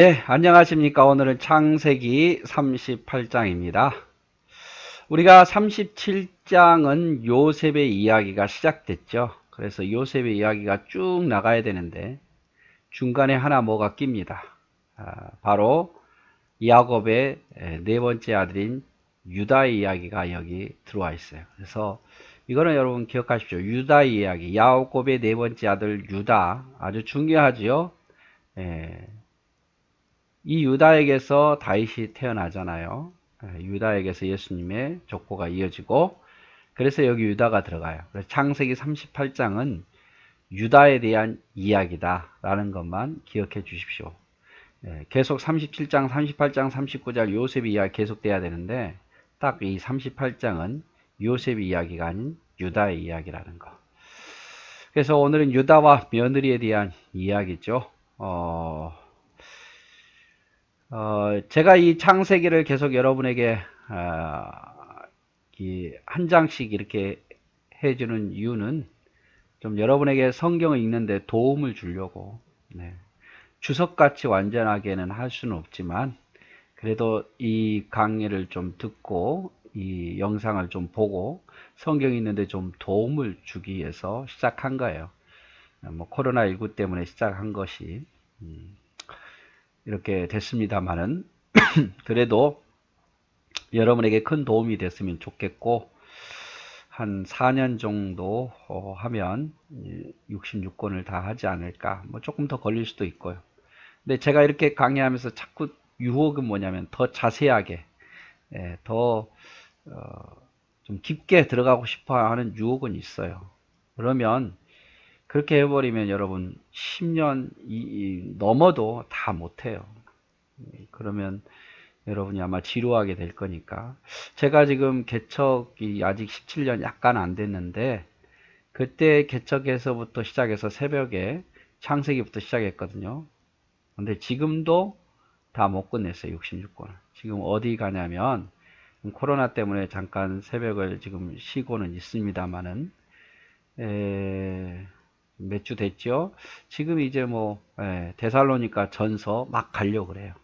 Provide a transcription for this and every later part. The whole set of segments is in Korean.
네, 안녕하십니까. 오늘은 창세기 38장입니다. 우리가 37장은 요셉의 이야기가 시작됐죠. 그래서 요셉의 이야기가 쭉 나가야 되는데 중간에 하나 뭐가 낍니다. 바로 야곱의 네 번째 아들인 유다의 이야기가 여기 들어와 있어요. 그래서 이거는 여러분 기억하십시오. 유다의 이야기, 야곱의 네 번째 아들 유다, 아주 중요하지요. 예, 이 유다에게서 다윗이 태어나잖아요. 유다에게서 예수님의 족보가 이어지고, 그래서 여기 유다가 들어가요. 그래서 창세기 38장은 유다에 대한 이야기다라는 것만 기억해 주십시오. 계속 37장, 38장, 39장 요셉의 이야기 계속돼야 되는데 딱 이 38장은 요셉의 이야기가 아닌 유다의 이야기라는 거. 그래서 오늘은 유다와 며느리에 대한 이야기죠. 제가 이 창세기를 계속 여러분에게 한 장씩 이렇게 해주는 이유는 좀 여러분에게 성경을 읽는데 도움을 주려고. 네. 주석같이 완전하게는 할 수는 없지만 그래도 이 강의를 좀 듣고 이 영상을 좀 보고 성경 읽는데 좀 도움을 주기 위해서 시작한 거예요. 뭐 코로나19 때문에 시작한 것이 이렇게 됐습니다만은 그래도 여러분에게 큰 도움이 됐으면 좋겠고, 한 4년 정도 하면 66권을 다 하지 않을까. 뭐 조금 더 걸릴 수도 있고요. 근데 제가 이렇게 강의하면서 자꾸 유혹은 뭐냐면 더 자세하게, 더 좀 깊게 들어가고 싶어 하는 유혹은 있어요. 그러면 그렇게 해버리면 여러분 10년 넘어도 다 못해요. 그러면 여러분이 아마 지루하게 될 거니까. 제가 지금 개척이 아직 17년 약간 안 됐는데 그때 개척에서부터 시작해서 새벽에 창세기부터 시작했거든요. 근데 지금도 다 못 끝냈어요. 66권을. 지금 어디 가냐면 코로나 때문에 잠깐 새벽을 지금 쉬고는 있습니다만은 몇 주 됐죠. 지금 이제 뭐 데살로니가 전서 막 가려고 그래요.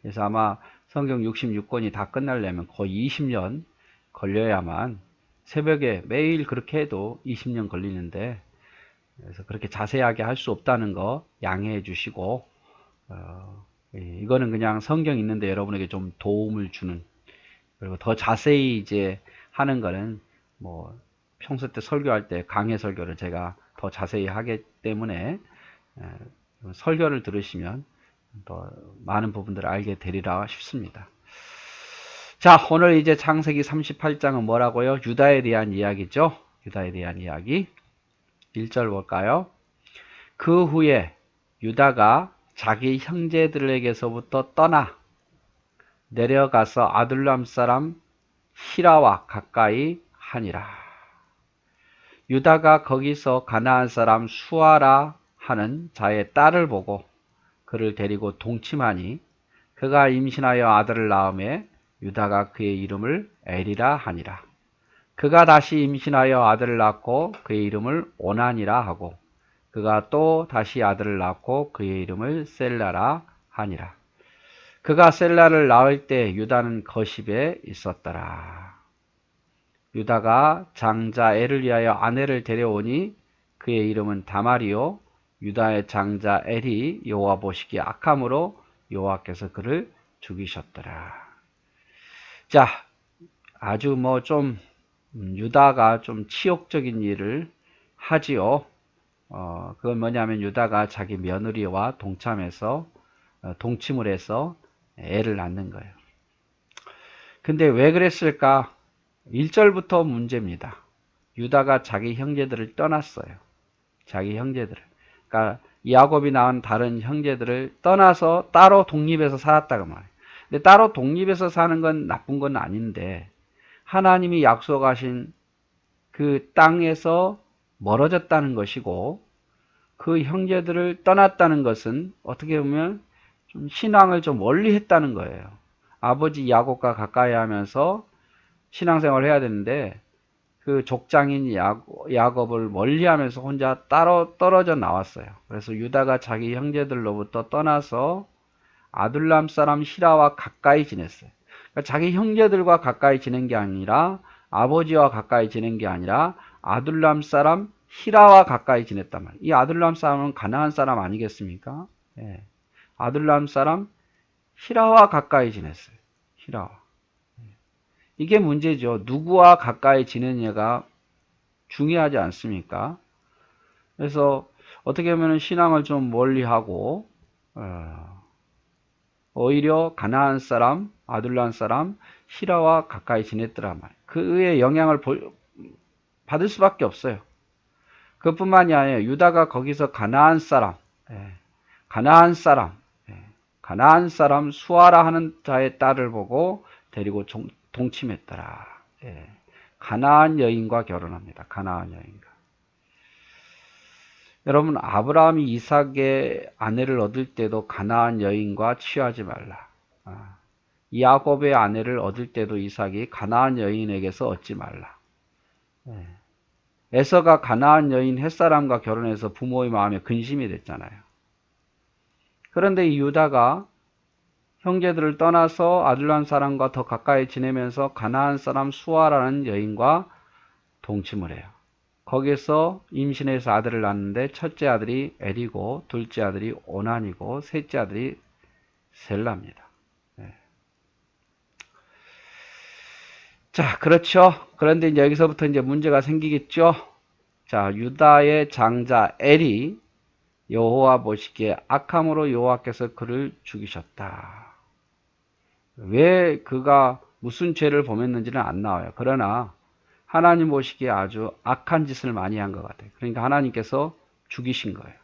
그래서 아마 성경 66권이 다 끝나려면 거의 20년 걸려야만, 새벽에 매일 그렇게 해도 20년 걸리는데, 그래서 그렇게 자세하게 할 수 없다는 거 양해해 주시고, 이거는 그냥 성경 있는데 여러분에게 좀 도움을 주는, 그리고 더 자세히 이제 하는 거는 뭐 평소 때 설교할 때 강해 설교를 제가 더 자세히 하기 때문에 설교를 들으시면 더 많은 부분들을 알게 되리라 싶습니다. 자, 오늘 이제 창세기 38장은 뭐라고요? 유다에 대한 이야기죠. 유다에 대한 이야기. 1절 볼까요? 그 후에 유다가 자기 형제들에게서부터 떠나 내려가서 아둘람 사람 히라와 가까이 하니라. 유다가 거기서 가나안 사람 수아라 하는 자의 딸을 보고 그를 데리고 동침하니 그가 임신하여 아들을 낳음에 유다가 그의 이름을 에리라 하니라. 그가 다시 임신하여 아들을 낳고 그의 이름을 오난이라 하고 그가 또 다시 아들을 낳고 그의 이름을 셀라라 하니라. 그가 셀라를 낳을 때 유다는 거십에 있었더라. 유다가 장자 엘을 위하여 아내를 데려오니 그의 이름은 다말이요 유다의 장자 엘이 여호와 보시기에 악함으로 여호와께서 그를 죽이셨더라. 자, 아주 뭐 좀 유다가 좀 치욕적인 일을 하지요. 그건 뭐냐면 유다가 자기 며느리와 동침을 해서 애를 낳는 거예요. 근데 왜 그랬을까? 1절부터 문제입니다. 유다가 자기 형제들을 떠났어요. 자기 형제들을. 그러니까 야곱이 낳은 다른 형제들을 떠나서 따로 독립해서 살았다고 말해요. 근데 따로 독립해서 사는 건 나쁜 건 아닌데 하나님이 약속하신 그 땅에서 멀어졌다는 것이고 그 형제들을 떠났다는 것은 어떻게 보면 좀 신앙을 좀 멀리 했다는 거예요. 아버지 야곱과 가까이 하면서 신앙생활을 해야 되는데 그 족장인 야곱을 멀리하면서 혼자 따로 떨어져 나왔어요. 그래서 유다가 자기 형제들로부터 떠나서 아둘람 사람 히라와 가까이 지냈어요. 그러니까 자기 형제들과 가까이 지낸 게 아니라 아버지와 가까이 지낸 게 아니라 아둘람 사람 히라와 가까이 지냈단 말이에요. 이 아둘람 사람은 가나안 사람 아니겠습니까? 예. 아둘람 사람 히라와 가까이 지냈어요. 히라와. 이게 문제죠. 누구와 가까이 지내냐가 중요하지 않습니까? 그래서 어떻게 보면 신앙을 좀 멀리하고 오히려 가나안 사람, 아둘람 사람, 히라와 가까이 지냈더란 말이에요. 그의 영향을 받을 수밖에 없어요. 그뿐만이 아니에요. 유다가 거기서 가나안 사람, 가나안 사람 수아라 하는 자의 딸을 보고 데리고 동침했더라. 가나안 여인과 결혼합니다. 가나안 여인과. 여러분, 아브라함이 이삭의 아내를 얻을 때도 가나안 여인과 취하지 말라. 야곱의 아내를 얻을 때도 이삭이 가나안 여인에게서 얻지 말라. 에서가 가나안 여인 햇사람과 결혼해서 부모의 마음에 근심이 됐잖아요. 그런데 이 유다가 형제들을 떠나서 아둘람 사람과 더 가까이 지내면서 가나안 사람 수아라는 여인과 동침을 해요. 거기서 임신해서 아들을 낳는데 첫째 아들이 엘이고 둘째 아들이 오난이고 셋째 아들이 셀라입니다. 자, 그렇죠. 그런데 이제 여기서부터 이제 문제가 생기겠죠. 자, 유다의 장자 엘이 여호와 보시기에 악함으로 여호와께서 그를 죽이셨다. 왜 그가 무슨 죄를 범했는지는 안 나와요. 그러나 하나님 보시기에 아주 악한 짓을 많이 한 것 같아요. 그러니까 하나님께서 죽이신 거예요.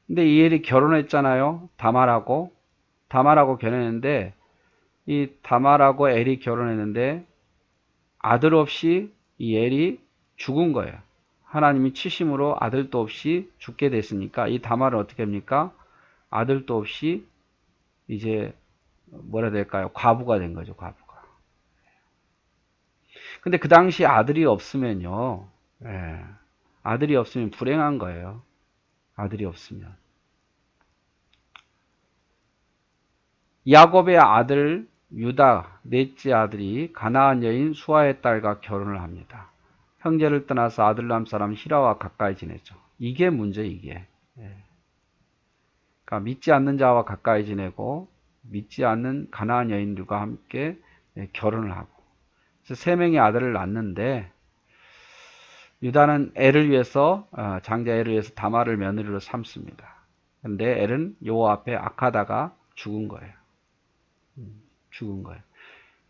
근데 이 엘이 결혼했잖아요. 다말하고 결혼했는데 이 다말하고 엘이 결혼했는데 아들 없이 이 엘이 죽은 거예요. 하나님이 치심으로 아들도 없이 죽게 됐으니까 이 다말은 어떻게 합니까? 아들도 없이 이제 뭐라 해야 될까요? 과부가 된 거죠. 과부가. 근데 그 당시 아들이 없으면요. 아들이 없으면 불행한 거예요. 아들이 없으면. 야곱의 아들 유다 넷째 아들이 가나안 여인 수아의 딸과 결혼을 합니다. 형제를 떠나서 아둘람 사람 히라와 가까이 지내죠. 이게 문제 이게. 그러니까 믿지 않는 자와 가까이 지내고 믿지 않는 가나안 여인들과 함께 결혼을 하고 그래서 세 명의 아들을 낳는데 유다는 엘을 위해서 장자 엘을 위해서 다말을 며느리로 삼습니다. 그런데 엘은 여호와 앞에 악하다가 죽은 거예요.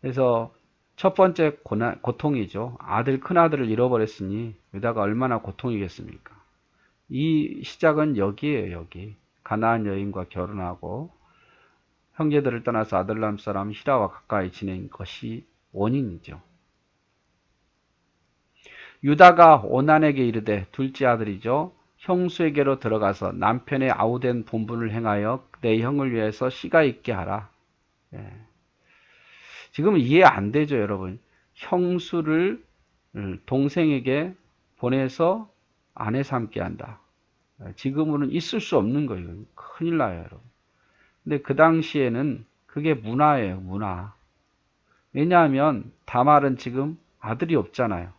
그래서 첫 번째 고통이죠. 큰 아들을 잃어버렸으니 유다가 얼마나 고통이겠습니까? 이 시작은 여기에요. 여기 가나안 여인과 결혼하고 형제들을 떠나서 아둘람 사람 히라와 가까이 지낸 것이 원인이죠. 유다가 오난에게 이르되 둘째 아들이죠. 형수에게로 들어가서 남편의 아우된 본분을 행하여 내 형을 위해서 씨가 있게 하라. 지금은 이해 안 되죠, 여러분. 형수를 동생에게 보내서 아내 삼게 한다. 지금은 있을 수 없는 거예요. 큰일 나요, 여러분. 근데 그 당시에는 그게 문화예요, 문화. 왜냐하면 다말은 지금 아들이 없잖아요.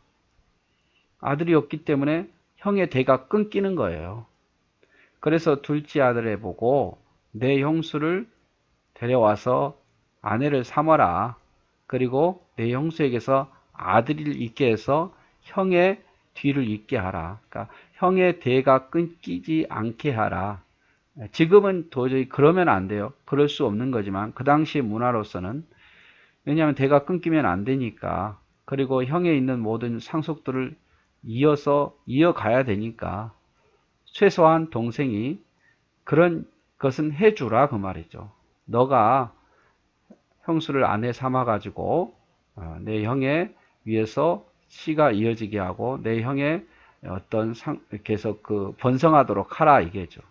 아들이 없기 때문에 형의 대가 끊기는 거예요. 그래서 둘째 아들을 보고 내 형수를 데려와서 아내를 삼아라. 그리고 내 형수에게서 아들을 있게 해서 형의 뒤를 잇게 하라. 그러니까 형의 대가 끊기지 않게 하라. 지금은 도저히 그러면 안 돼요. 그럴 수 없는 거지만 그 당시 문화로서는 왜냐하면 대가 끊기면 안 되니까 그리고 형에 있는 모든 상속들을 이어가야 되니까 최소한 동생이 그런 것은 해주라 그 말이죠. 너가 형수를 아내 삼아가지고 내 형에 위해서 씨가 이어지게 하고 내 형의 어떤 계속 번성하도록 하라 이게죠.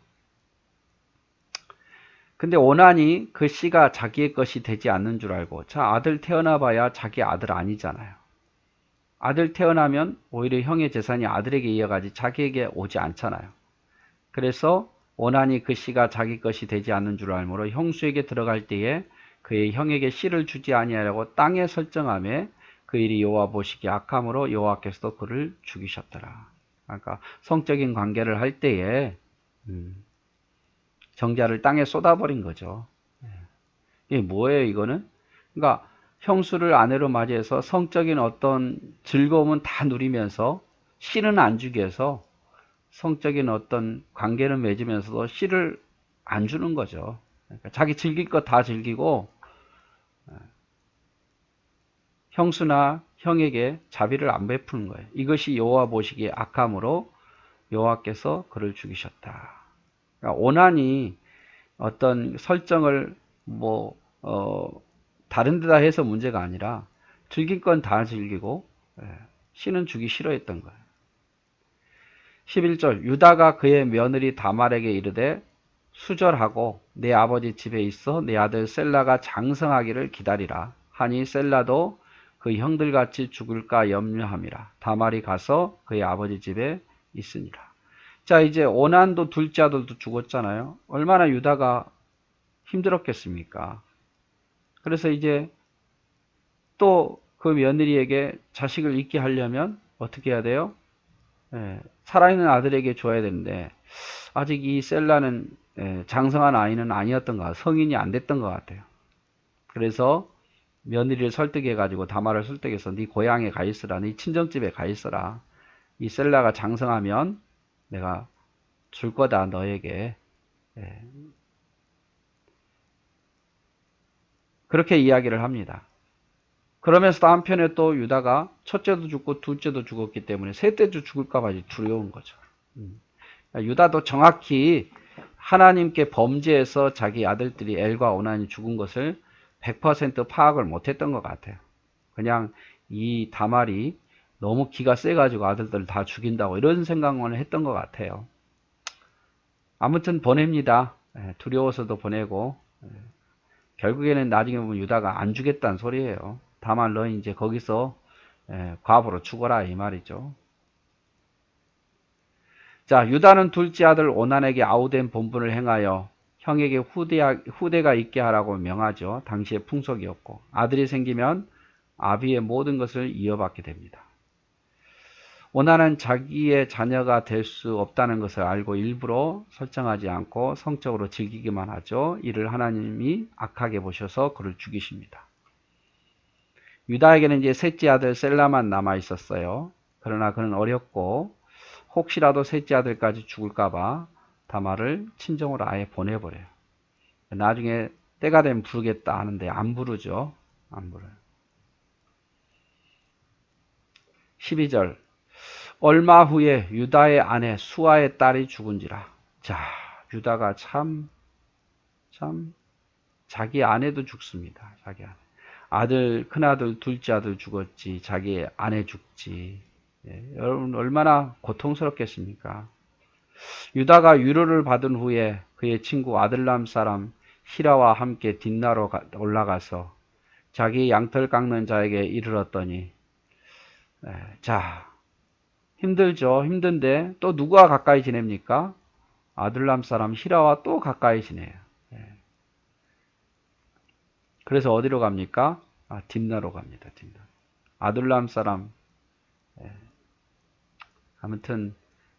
근데 오난이 그 씨가 자기의 것이 되지 않는 줄 알고 자 아들 태어나봐야 자기 아들 아니잖아요. 아들 태어나면 오히려 형의 재산이 아들에게 이어가지 자기에게 오지 않잖아요. 그래서 오난이 그 씨가 자기 것이 되지 않는 줄 알므로 형수에게 들어갈 때에 그의 형에게 씨를 주지 아니하려고 땅에 설정하며 그 일이 여호와 보시기에 악함으로 여호와께서도 그를 죽이셨더라. 그러니까 성적인 관계를 할 때에 정자를 땅에 쏟아버린 거죠. 이게 뭐예요, 이거는? 그러니까 형수를 아내로 맞이해서 성적인 어떤 즐거움은 다 누리면서 씨는 안 주기 위해서 성적인 어떤 관계는 맺으면서도 씨를 안 주는 거죠. 그러니까 자기 즐길 것 다 즐기고 형수나 형에게 자비를 안 베푸는 거예요. 이것이 여호와 보시기에 악함으로 여호와께서 그를 죽이셨다. 그러니까 오난이 어떤 설정을 다른 데다 해서 문제가 아니라 즐길 건 다 즐기고 씨는 주기 싫어했던 거예요. 11절 유다가 그의 며느리 다말에게 이르되 수절하고 내 아버지 집에 있어 내 아들 셀라가 장성하기를 기다리라 하니 셀라도 그 형들같이 죽을까 염려함이라. 다말이 가서 그의 아버지 집에 있으니라. 자, 이제 오난도 둘째 아들도 죽었잖아요. 얼마나 유다가 힘들었겠습니까? 그래서 이제 또 그 며느리에게 자식을 있게 하려면 어떻게 해야 돼요? 살아있는 아들에게 줘야 되는데 아직 이 셀라는 장성한 아이는 아니었던 것 같아요. 성인이 안 됐던 것 같아요. 그래서 며느리를 설득해가지고 다말을 설득해서 네 고향에 가 있으라. 네 친정집에 가 있어라. 이 셀라가 장성하면 내가 줄 거다 너에게. 그렇게 이야기를 합니다. 그러면서도 한편에 또 유다가 첫째도 죽고 둘째도 죽었기 때문에 셋째도 죽을까 봐 두려운 거죠. 유다도 정확히 하나님께 범죄해서 자기 아들들이 엘과 오난이 죽은 것을 100% 파악을 못했던 것 같아요. 그냥 이 다말이 너무 기가 세가지고 아들들 다 죽인다고 이런 생각만 했던 것 같아요. 아무튼 보냅니다. 두려워서도 보내고 결국에는 나중에 보면 유다가 안 주겠다는 소리예요. 다만 너 이제 거기서 과부로 죽어라 이 말이죠. 자, 유다는 둘째 아들 오난에게 아우된 본분을 행하여 형에게 후대가 있게 하라고 명하죠. 당시의 풍속이었고 아들이 생기면 아비의 모든 것을 이어받게 됩니다. 오난은 자기의 자녀가 될 수 없다는 것을 알고 일부러 설정하지 않고 성적으로 즐기기만 하죠. 이를 하나님이 악하게 보셔서 그를 죽이십니다. 유다에게는 이제 셋째 아들 셀라만 남아 있었어요. 그러나 그는 어렸고 혹시라도 셋째 아들까지 죽을까봐 다말을 친정으로 아예 보내버려요. 나중에 때가 되면 부르겠다 하는데 안 부르죠. 안 부르요. 12절 얼마 후에 유다의 아내 수아의 딸이 죽은지라. 자, 유다가 참 자기 아내도 죽습니다. 자기 아내. 아들, 큰아들, 둘째 아들 죽었지. 자기 아내 죽지. 여러분 얼마나 고통스럽겠습니까? 유다가 위로를 받은 후에 그의 친구 아들람 사람 히라와 함께 딥나로 올라가서 자기 양털 깎는 자에게 이르렀더니 자, 힘들죠. 힘든데 또 누구와 가까이 지냅니까? 아들람 사람 히라와 또 가까이 지내요. 그래서 어디로 갑니까? 딥나로 갑니다. 딥나. 아둘람 사람 아무튼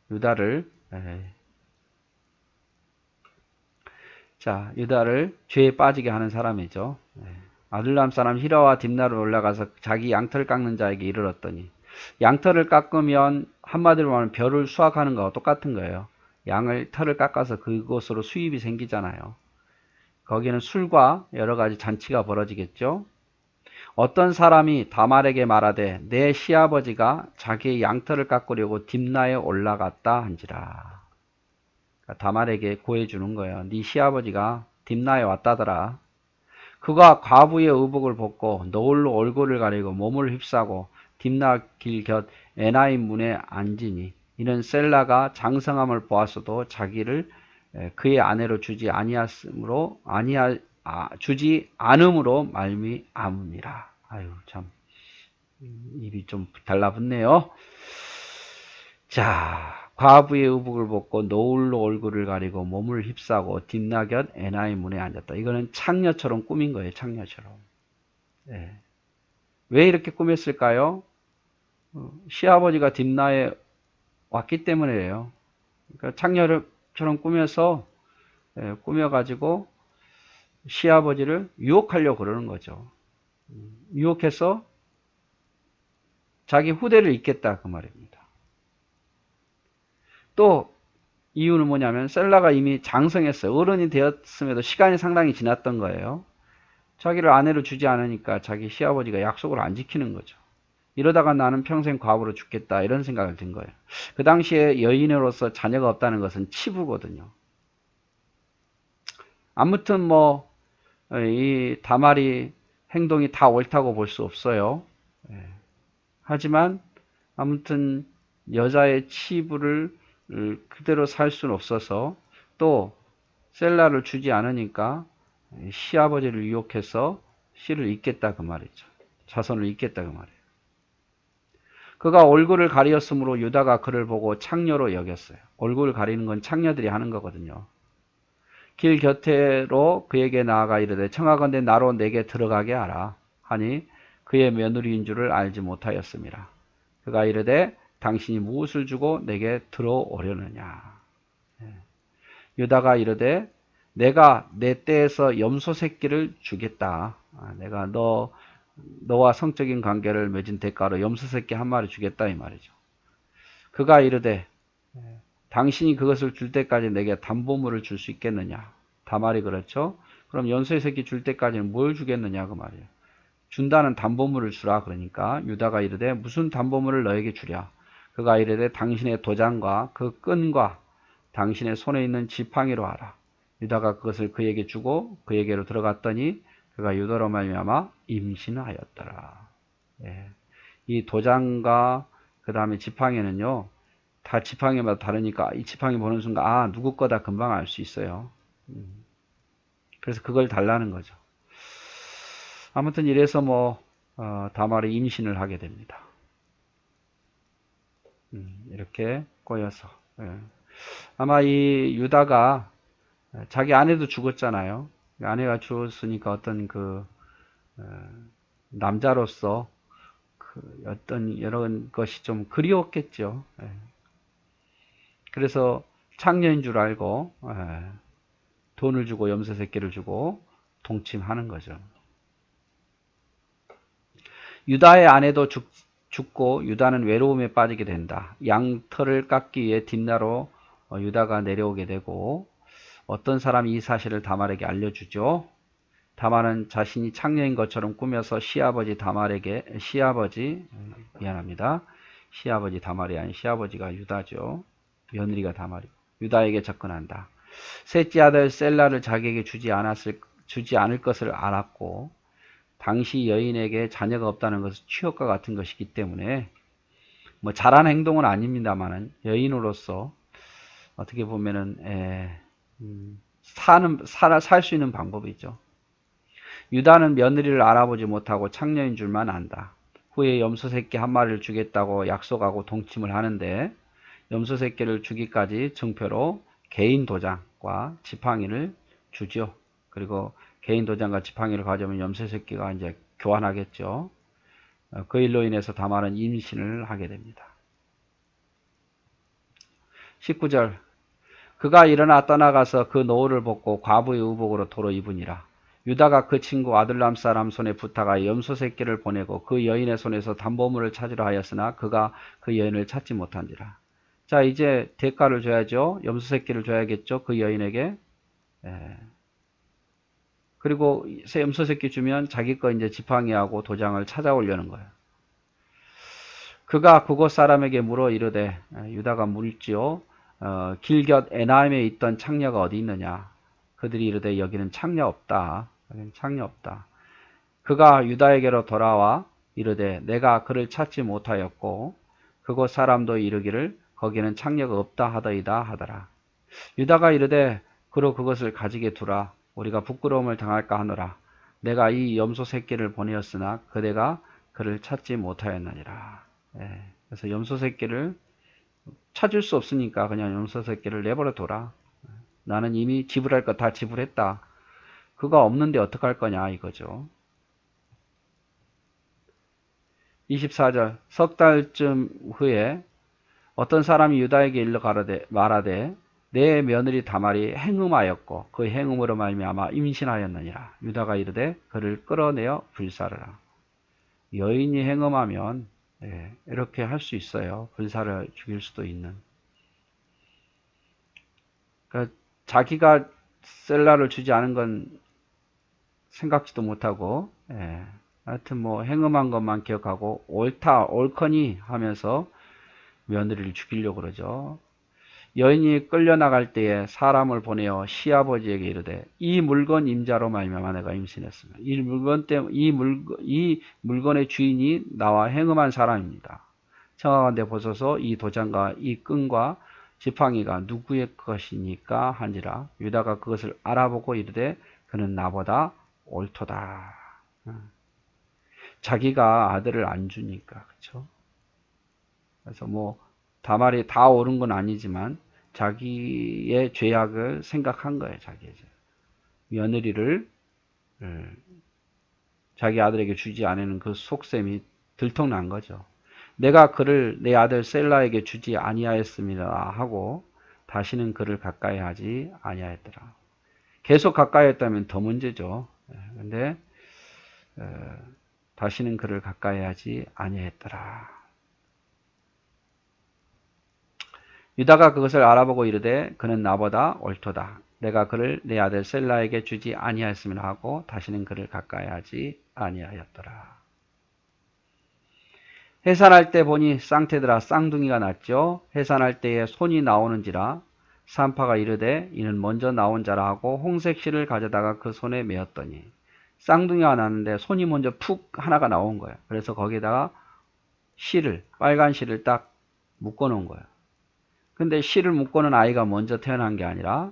유다를 유다를 죄에 빠지게 하는 사람이죠. 아둘람 사람 히라와 딥나로 올라가서 자기 양털 깎는 자에게 이르렀더니 양털을 깎으면 한마디로 말하면 벼를 수확하는 거와 똑같은 거예요. 털을 깎아서 그곳으로 수입이 생기잖아요. 거기는 술과 여러 가지 잔치가 벌어지겠죠. 어떤 사람이 다말에게 말하되 내 시아버지가 자기의 양털을 깎으려고 딥나에 올라갔다 한지라. 그러니까 다말에게 고해주는 거예요. 네 시아버지가 딥나에 왔다더라. 그가 과부의 의복을 벗고 너울로 얼굴을 가리고 몸을 휩싸고 딥나 길 곁 에나임 문에 앉으니 이는 셀라가 장성함을 보았어도 자기를 그의 아내로 주지 않음으로 말미암음이라. 아유 참 입이 좀 달라붙네요. 자, 과부의 의복을 벗고 노을로 얼굴을 가리고 몸을 휩싸고 뒷낙연 에나의 문에 앉았다. 이거는 창녀처럼 꾸민 거예요. 창녀처럼. 네. 왜 이렇게 꾸몄을까요? 시아버지가 딥나에 왔기 때문이에요. 그러니까 창녀처럼 꾸며서 꾸며가지고 시아버지를 유혹하려고 그러는 거죠. 유혹해서 자기 후대를 잇겠다 그 말입니다. 또 이유는 뭐냐면 셀라가 이미 장성했어요. 어른이 되었음에도 시간이 상당히 지났던 거예요. 자기를 아내로 주지 않으니까 자기 시아버지가 약속을 안 지키는 거죠. 이러다가 나는 평생 과부로 죽겠다 이런 생각을 든 거예요. 그 당시에 여인으로서 자녀가 없다는 것은 치부거든요. 아무튼 뭐 이 다말이 행동이 다 옳다고 볼 수 없어요. 하지만 아무튼 여자의 치부를 그대로 살 수는 없어서 또 셀라를 주지 않으니까 시아버지를 유혹해서 씨를 잇겠다 그 말이죠. 자손을 잇겠다 그 말이에요. 그가 얼굴을 가리었으므로 유다가 그를 보고 창녀로 여겼어요. 얼굴을 가리는 건 창녀들이 하는 거거든요. 길 곁으로 그에게 나아가 이르되 청하건대 나로 내게 들어가게 하라 하니 그의 며느리인 줄을 알지 못하였습니다. 그가 이르되 당신이 무엇을 주고 내게 들어오려느냐. 유다가 이르되 내가 내 떼에서 염소 새끼를 주겠다. 내가 너와 성적인 관계를 맺은 대가로 염소 새끼 한 마리 주겠다 이 말이죠. 그가 이르되 당신이 그것을 줄 때까지 내게 담보물을 줄 수 있겠느냐. 다말이 그렇죠. 그럼 염소의 새끼 줄 때까지는 뭘 주겠느냐 그 말이에요. 준다는 담보물을 주라 그러니까 유다가 이르되 무슨 담보물을 너에게 주랴. 그가 이르되 당신의 도장과 그 끈과 당신의 손에 있는 지팡이로 하라. 유다가 그것을 그에게 주고 그에게로 들어갔더니 그가 유다로 말미암아 임신하였더라. 예. 이 도장과 그 다음에 지팡이는요. 다 지팡이마다 다르니까 이 지팡이 보는 순간 누구 거다 금방 알 수 있어요. 그래서 그걸 달라는 거죠. 아무튼 이래서 다말이 임신을 하게 됩니다. 이렇게 꼬여서. 예. 아마 이 유다가 자기 아내도 죽었잖아요. 아내가 죽었으니까 어떤 남자로서 어떤 여러 것이 좀 그리웠겠죠. 예. 그래서 창녀인 줄 알고 돈을 주고 염소 새끼를 주고 동침하는 거죠. 유다의 아내도 죽고 유다는 외로움에 빠지게 된다. 양털을 깎기 위해 딥나로 유다가 내려오게 되고 어떤 사람이 이 사실을 다말에게 알려주죠. 다말은 자신이 창녀인 것처럼 꾸며서 시아버지 다말이 아닌 시아버지가 유다죠. 며느리가 다말이고 유다에게 접근한다. 셋째 아들 셀라를 자기에게 주지 않을 것을 알았고 당시 여인에게 자녀가 없다는 것은 취업과 같은 것이기 때문에 잘한 행동은 아닙니다만은 여인으로서 어떻게 보면은 살 수 있는 방법이죠. 유다는 며느리를 알아보지 못하고 창녀인 줄만 안다. 후에 염소 새끼 한 마리를 주겠다고 약속하고 동침을 하는데 염소 새끼를 주기까지 증표로 개인 도장과 지팡이를 주죠. 그리고 개인 도장과 지팡이를 가져오면 염소 새끼가 이제 교환하겠죠. 그 일로 인해서 다말은 임신을 하게 됩니다. 19절 그가 일어나 떠나가서 그 노을을 벗고 과부의 의복으로 도로 입으니라. 유다가 그 친구 아둘람 사람 손에 부탁하여 염소 새끼를 보내고 그 여인의 손에서 담보물을 찾으려 하였으나 그가 그 여인을 찾지 못한지라. 자, 이제 대가를 줘야죠. 염소 새끼를 줘야겠죠. 그 여인에게. 그리고 염소 새끼 주면 자기 거 이제 지팡이하고 도장을 찾아오려는 거예요. 그가 그곳 사람에게 물어 이르되 유다가 물지요. 길곁 에나임에 있던 창녀가 어디 있느냐. 그들이 이르되 여기는 창녀 없다. 여기는 창녀 없다. 그가 유다에게로 돌아와 이르되 내가 그를 찾지 못하였고 그곳 사람도 이르기를 거기는 창녀가 없다 하더이다 하더라. 유다가 이르되 그로 그것을 가지게 두라. 우리가 부끄러움을 당할까 하노라. 내가 이 염소 새끼를 보내었으나 그대가 그를 찾지 못하였느니라. 예, 그래서 염소 새끼를 찾을 수 없으니까 그냥 염소 새끼를 내버려 둬라. 나는 이미 지불할 거 다 지불했다. 그가 없는데 어떡할 거냐 이거죠. 24절 석 달쯤 후에 어떤 사람이 유다에게 일러 말하되 내 며느리 다말이 행음하였고 그 행음으로 말미암아 임신하였느니라. 유다가 이르되 그를 끌어내어 불사르라. 여인이 행음하면 이렇게 할 수 있어요. 불사를 죽일 수도 있는. 그러니까 자기가 셀라를 주지 않은 건 생각지도 못하고 하여튼 뭐 행음한 것만 기억하고 옳다 옳거니 하면서 며느리를 죽이려고 그러죠. 여인이 끌려나갈 때에 사람을 보내어 시아버지에게 이르되 이 물건 임자로 말미암아 내가 임신했습니다. 이 물건의 주인이 나와 행음한 사람입니다. 청하건대 보소서 이 도장과 이 끈과 지팡이가 누구의 것이니까 하니라. 유다가 그것을 알아보고 이르되 그는 나보다 옳도다. 자기가 아들을 안 주니까 그렇죠. 그래서 뭐 다말이 다 옳은 건 아니지만 자기의 죄악을 생각한 거예요. 자기의 죄. 며느리를 자기 아들에게 주지 않는 그 속셈이 들통난 거죠. 내가 그를 내 아들 셀라에게 주지 아니하였습니다 하고 다시는 그를 가까이 하지 아니하였더라. 계속 가까이 했다면 더 문제죠. 근데 다시는 그를 가까이 하지 아니하였더라. 유다가 그것을 알아보고 이르되 그는 나보다 옳도다. 내가 그를 내 아들 셀라에게 주지 아니하였음이라 하고 다시는 그를 가까이 하지 아니하였더라. 해산할 때 보니 쌍태들아 쌍둥이가 났죠. 해산할 때에 손이 나오는지라 산파가 이르되 이는 먼저 나온 자라 하고 홍색 실을 가져다가 그 손에 메었더니 쌍둥이가 났는데 손이 먼저 푹 하나가 나온 거예요. 그래서 거기다가 빨간 실을 딱 묶어 놓은 거예요. 근데 실을 묶고는 아이가 먼저 태어난 게 아니라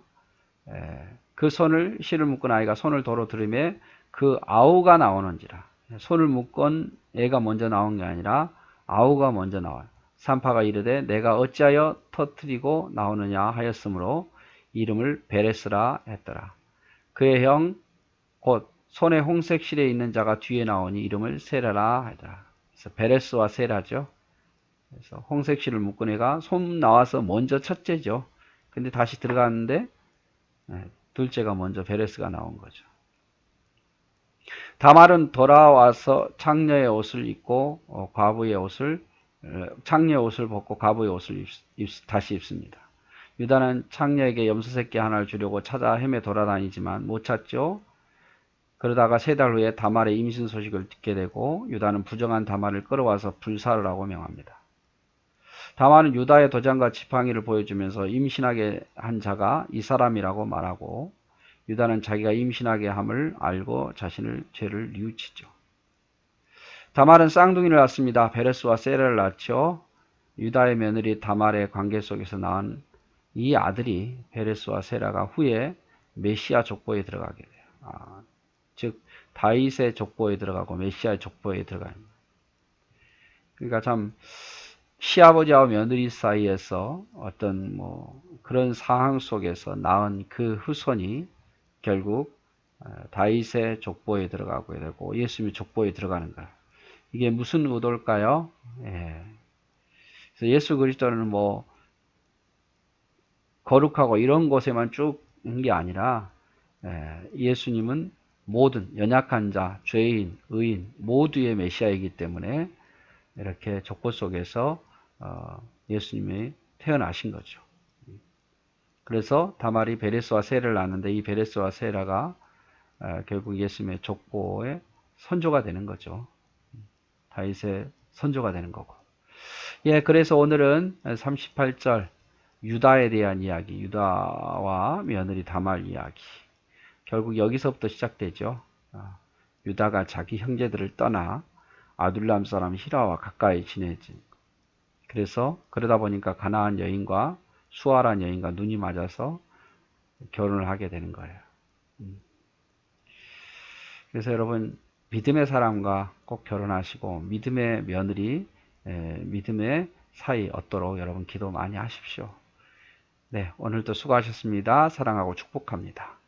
그 실을 묶은 아이가 손을 도로 들이매 그 아우가 나오는지라. 손을 묶은 애가 먼저 나온 게 아니라 아우가 먼저 나와요. 산파가 이르되 내가 어찌하여 터뜨리고 나오느냐 하였으므로 이름을 베레스라 했더라. 그의 형 곧 손에 홍색 실에 있는 자가 뒤에 나오니 이름을 세라라 하더라. 그래서 베레스와 세라죠. 그래서 홍색 실을 묶은 애가 손 나와서 먼저 첫째죠. 근데 다시 들어갔는데 둘째가 먼저 베레스가 나온 거죠. 다말은 돌아와서 창녀의 옷을 입고 창녀의 옷을 벗고 과부의 옷을 다시 입습니다. 유다는 창녀에게 염소새끼 하나를 주려고 찾아 헤매 돌아다니지만 못 찾죠. 그러다가 3달 후에 다말의 임신 소식을 듣게 되고 유다는 부정한 다말을 끌어와서 불사르라고 명합니다. 다말은 유다의 도장과 지팡이를 보여주면서 임신하게 한 자가 이 사람이라고 말하고 유다는 자기가 임신하게 함을 알고 자신을 죄를 뉘우치죠. 다말은 쌍둥이를 낳습니다. 베레스와 세라를 낳죠. 유다의 며느리 다말의 관계 속에서 낳은 이 아들이 베레스와 세라가 후에 메시아 족보에 들어가게 돼요. 즉 다윗의 족보에 들어가고 메시아의 족보에 들어갑니다. 그러니까 참 시아버지와 며느리 사이에서 어떤 그런 상황 속에서 낳은 그 후손이 결국 다윗의 족보에 들어가고 되고 예수님의 족보에 들어가는 거예요. 이게 무슨 의도일까요? 그래서 예수 그리스도는 거룩하고 이런 곳에만 쭉 한 게 아니라 예수님은 모든 연약한 자, 죄인, 의인 모두의 메시아이기 때문에 이렇게 족보 속에서 예수님이 태어나신 거죠. 그래서 다말이 베레스와 세라를 낳았는데 이 베레스와 세라가 결국 예수님의 족보의 선조가 되는 거죠. 다윗의 선조가 되는 거고. 그래서 오늘은 38절 유다에 대한 이야기, 유다와 며느리 다말 이야기. 결국 여기서부터 시작되죠. 유다가 자기 형제들을 떠나 아둘람 사람 히라와 가까이 지내지. 그러다 보니까 가나안 여인과 수아란 여인과 눈이 맞아서 결혼을 하게 되는 거예요. 그래서 여러분 믿음의 사람과 꼭 결혼하시고 믿음의 며느리, 믿음의 사이 얻도록 여러분 기도 많이 하십시오. 네, 오늘도 수고하셨습니다. 사랑하고 축복합니다.